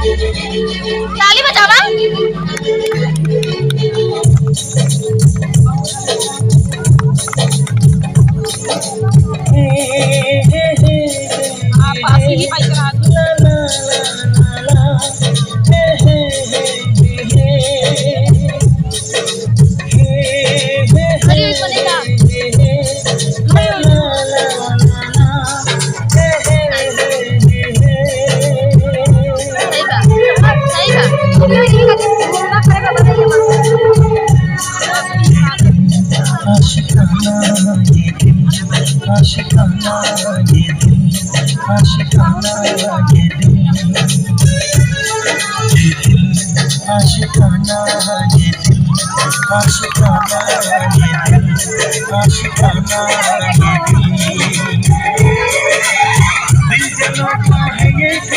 ताली बजावा। आप पास ही पाई करा अरे बनेगा आशिकाना ये दिल आशिकाना ये दिल आशिकाना ये दिल आशिकाना ये दिल आशिकाना ये दिल दिल जलाता है ये